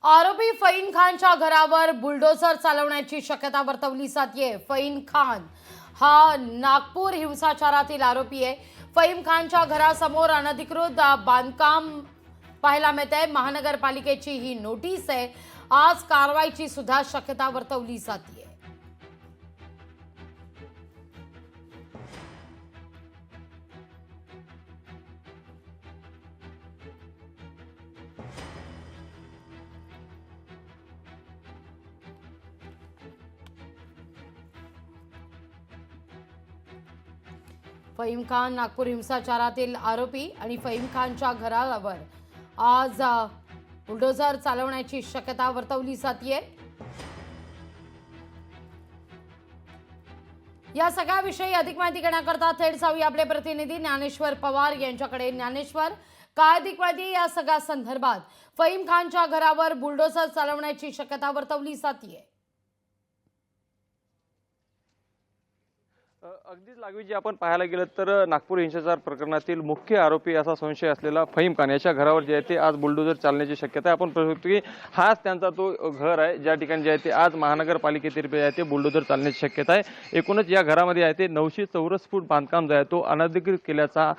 आरोपी फहीम खानच्या घरावर बुलडोझर चालवण्याची शक्यता वर्तवली जाते। फहीम खान हा नागपूर हिंसाचारातील आरोपी आहे। फहीम खानच्या घरासमोर अनधिकृत बांधकाम पाहायला मिळते। महानगरपालिकेची ही नोटीस आहे। आज कारवाईची सुद्धा शक्यता वर्तवली जाते। फहीम खान नागपूर हिंसाचारातील आरोपी आणि फहीम खानच्या घरावर आज बुलडोझर चालवण्याची शक्यता वर्तवली जाते। या सगळ्याविषयी अधिक माहिती घेण्याकरता थेट जाऊया आपले प्रतिनिधी ज्ञानेश्वर पवार यांच्याकडे। ज्ञानेश्वर, काय अधिक माहिती या सगळ्या संदर्भात? फहीम खानच्या घरावर बुलडोझर चालवण्याची शक्यता वर्तवली जाते। अगदीच लागवी जे आपण पाहायला गेलं तर नागपूर हिंसाचार प्रकरणातील मुख्य आरोपी असा संशय असलेला फहीम खान याच्या घरावर जे आहे ते आज बुलडोझर चालण्याची शक्यता आहे। आपण पाहू शकतो की हाच त्यांचा तो घर आहे ज्या ठिकाणी जे आहे ते आज महानगरपालिकेतर्फे आहे ते बुलडोझर चालण्याची शक्यता आहे। एकूणच या घरामध्ये आहे ते 900 चौरस फूट बांधकाम जो आहे तो अनधिकृत केल्याचा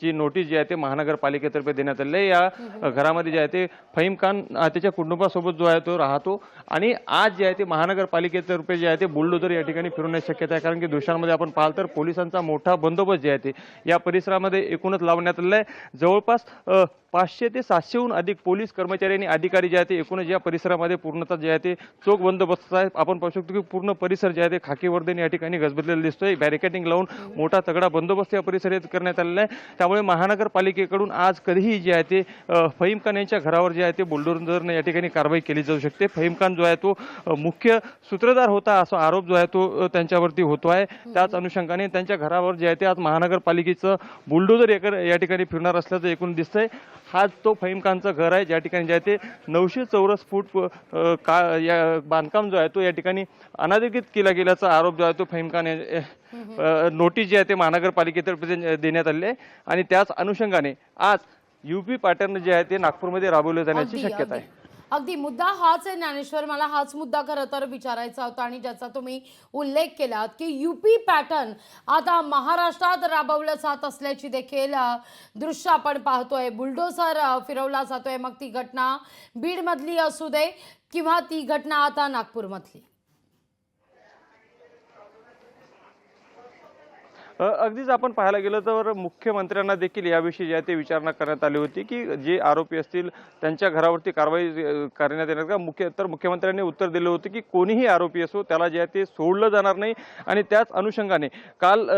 जी नोटीस जी आहे ते महानगरपालिकेतर्फे देण्यात आली आहे। या घरामध्ये जे आहे ते फहीम खान त्याच्या कुटुंबासोबत जो आहे तो राहतो आणि आज जे आहे ते महानगरपालिकेतर्फे जे आहे ते बुलडोझर या ठिकाणी फिरवण्याची शक्यता आहे। कारण की दृश्यांमध्ये आपण पाहाल तर पोलिसांचा मोठा बंदोबस्त जे आहे ते या परिसरामध्ये एकूणच लावण्यात आलेला आहे। जवळपास 500 ते 700हून अधिक पोलीस कर्मचारी आणि अधिकारी जे आहे ते एकूणच या परिसरामध्ये पूर्णतः जे आहे ते चोख बंदोबस्त आहे। आपण पाहू शकतो की पूर्ण परिसर जे आहे ते खाकी वर्दीने या ठिकाणी गजबजलेला दिसतोय। बॅरिकेडिंग लावून मोठा तगडा बंदोबस्त या परिसरात करण्यात आलेला आहे। त्यामुळे महानगरपालिकेकडून आज कधीही जे आहे ते फहीम खान यांच्या घरावर जे आहे ते बुलडोझरने या ठिकाणी कारवाई केली जाऊ शकते। फहीम खान जो आहे तो मुख्य सूत्रधार होता असा आरोप जो आहे तो त्यांच्यावरती होतो आहे। त्याच अनुषंगाने त्यांच्या घरावर जे आहे ते आज महानगरपालिकेचं बुलडोझर या ठिकाणी फिरणार असल्याचं एकूण दिसतंय। हाच तो फहीम खानचं घर आहे ज्या ठिकाणी जे आहे ते 900 चौरस फूट या बांधकाम जो आहे तो या ठिकाणी अनधिकृत केला गेल्याचा आरोप जो आहे तो फहीम खान नोटीस जी आहे ते महानगरपालिकेतर्फे देण्यात आली आहे आणि त्याच अनुषंगाने आज यूपी पॅटर्न जे आहे ते नागपूरमध्ये राबवले जाण्याची शक्यता आहे। अगदी मुद्दा हाच आहे ज्ञानेश्वर, मला हाच मुद्दा खरं तर विचारायचा होता आणि ज्याचा तुम्ही उल्लेख केलात की यूपी पॅटर्न आता महाराष्ट्रात राबवलं जात असल्याची देखील दृश्य आपण पाहतोय। बुलडोझर फिरवला जातोय, मग ती घटना बीडमधली असू दे किंवा ती घटना आता नागपूरमधली। अगदीच आपण पाहायला गेलं तर मुख्यमंत्र्यांना देखील याविषयी जे आहे ते विचारणा करण्यात आली होती की जे आरोपी असतील त्यांच्या घरावरती कारवाई करण्यात येणार का। मुख्यमंत्र्यांनी उत्तर दिलं होतं की कोणीही आरोपी असो त्याला जे आहे ते सोडलं जाणार नाही आणि त्याच अनुषंगाने काल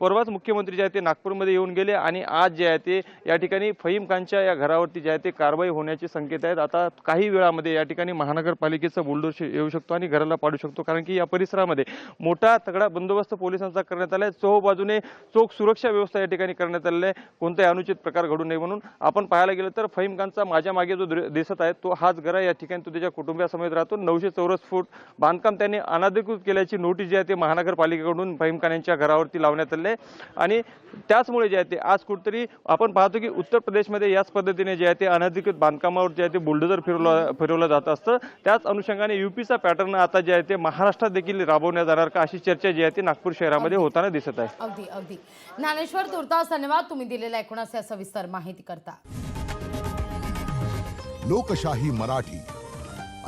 परवाच मुख्यमंत्री जे आहे ते नागपूरमध्ये येऊन गेले आणि आज जे आहे ते या ठिकाणी फहीम खानच्या या घरावरती जे आहे ते कारवाई होण्याचे संकेत आहेत। आता काही वेळामध्ये या ठिकाणी महानगरपालिकेचा बुलडोझर येऊ शकतो आणि घराला पाडू शकतो, कारण की या परिसरामध्ये मोठा तगडा बंदोबस्त पोलिसांचा करण्यात आला आहे। चोहोबाजूने चोख सुरक्षा व्यवस्था या ठिकाणी करण्यात आलेली आहे, कोणताही अनुचित प्रकार घडू नये म्हणून। आपण पाहायला गेलं तर फहीम खानचा माझ्या मागे जो दिसत आहे तो हाच घर आहे। या ठिकाणी तो त्याच्या कुटुंबासमेत राहतो। 900 चौरस फूट बांधकाम त्याने अनधिकृत केल्याची नोटीस जी आहे ते महानगरपालिकेकडून फहीम खान यांच्या घरावरती लावण्यात आली आहे आणि त्याचमुळे जे आहे ते आज कुठेतरी आपण पाहतो की उत्तर प्रदेशमध्ये याच पद्धतीने जे आहे ते अनधिकृत बांधकामावर जे आहे ते बुलडोझर फिरवलं जात असतं। त्याच अनुषंगाने यूपीचा पॅटर्न आता जे आहे ते महाराष्ट्रात देखील राबवण्यात जाणार का अशी चर्चा जी आहे ती नागपूर शहरामध्ये होताना दिसत आहे। अगदी अगदी ज्ञानेश्वर, तुर्तास धन्यवाद तुम्ही दिलेल्या एकूणच या सविस्तर माहिती करता। लोकशाही मराठी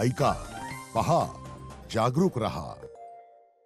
ऐका, पहा, जागरूक रहा।